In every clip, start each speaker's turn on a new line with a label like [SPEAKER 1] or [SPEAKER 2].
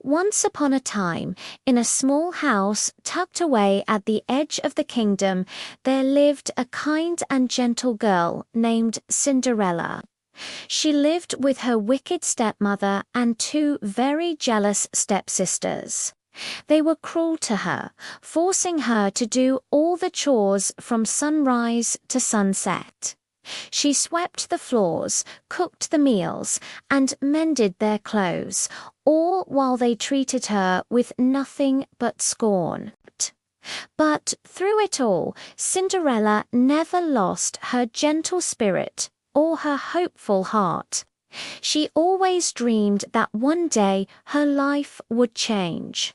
[SPEAKER 1] Once upon a time, in a small house tucked away at the edge of the kingdom, there lived a kind and gentle girl named Cinderella. She lived with her wicked stepmother and two very jealous stepsisters. They were cruel to her, forcing her to do all the chores from sunrise to sunset. She swept the floors, cooked the meals, and mended their clothes, all while they treated her with nothing but scorn. But through it all, Cinderella never lost her gentle spirit or her hopeful heart. She always dreamed that one day her life would change.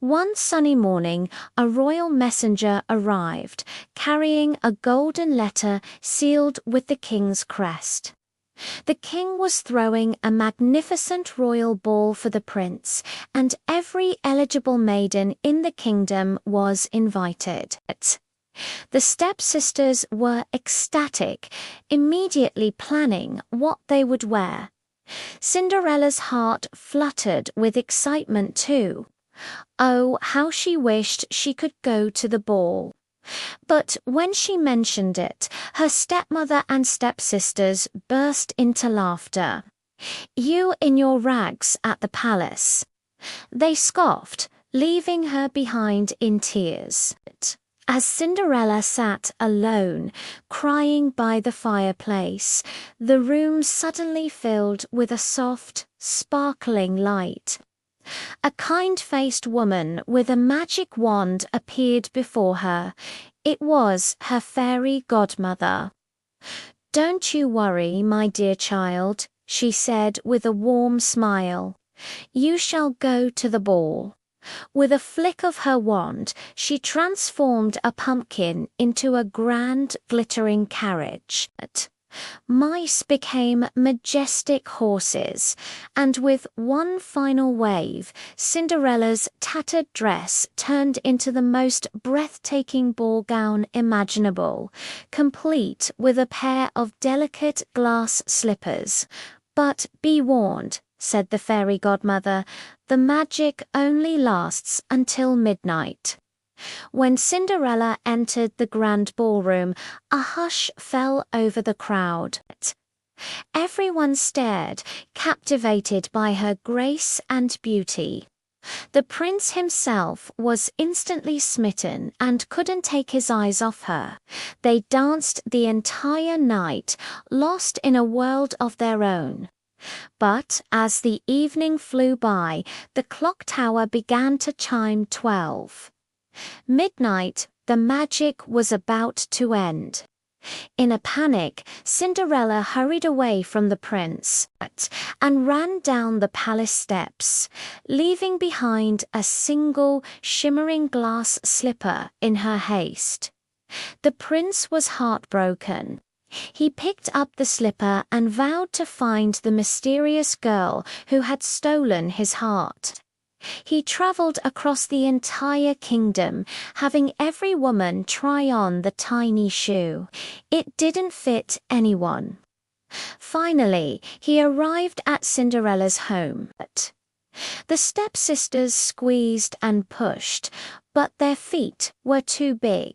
[SPEAKER 1] One sunny morning, a royal messenger arrived, carrying a golden letter sealed with the king's crest. The king was throwing a magnificent royal ball for the prince, and every eligible maiden in the kingdom was invited. The stepsisters were ecstatic, immediately planning what they would wear. Cinderella's heart fluttered with excitement too. Oh, how she wished she could go to the ball. But when she mentioned it, her stepmother and stepsisters burst into laughter. "You in your rags at the palace." They scoffed, leaving her behind in tears. As Cinderella sat alone, crying by the fireplace, the room suddenly filled with a soft, sparkling light. A kind-faced woman with a magic wand appeared before her. It was her fairy godmother. "Don't you worry, my dear child," she said with a warm smile. "You shall go to the ball." With a flick of her wand, she transformed a pumpkin into a grand, glittering carriage. Mice became majestic horses, and with one final wave, Cinderella's tattered dress turned into the most breathtaking ball gown imaginable, complete with a pair of delicate glass slippers. "But be warned," said the fairy godmother, "the magic only lasts until midnight." When Cinderella entered the grand ballroom, a hush fell over the crowd. Everyone stared, captivated by her grace and beauty. The prince himself was instantly smitten and couldn't take his eyes off her. They danced the entire night, lost in a world of their own. But as the evening flew by, the clock tower began to chime 12. Midnight, the magic was about to end. In a panic, Cinderella hurried away from the prince and ran down the palace steps, leaving behind a single shimmering glass slipper in her haste. The prince was heartbroken. He picked up the slipper and vowed to find the mysterious girl who had stolen his heart. He traveled across the entire kingdom, having every woman try on the tiny shoe. It didn't fit anyone. Finally, he arrived at Cinderella's home. The stepsisters squeezed and pushed, but their feet were too big.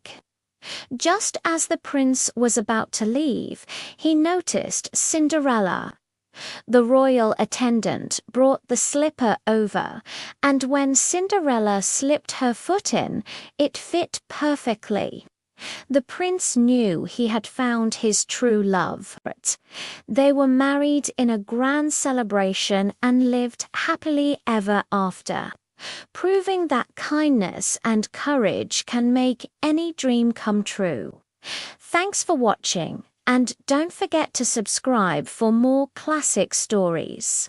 [SPEAKER 1] Just as the prince was about to leave, he noticed Cinderella. The royal attendant brought the slipper over, and when Cinderella slipped her foot in, it fit perfectly. The prince knew he had found his true love. They were married in a grand celebration and lived happily ever after, proving that kindness and courage can make any dream come true. Thanks for watching. And don't forget to subscribe for more classic stories.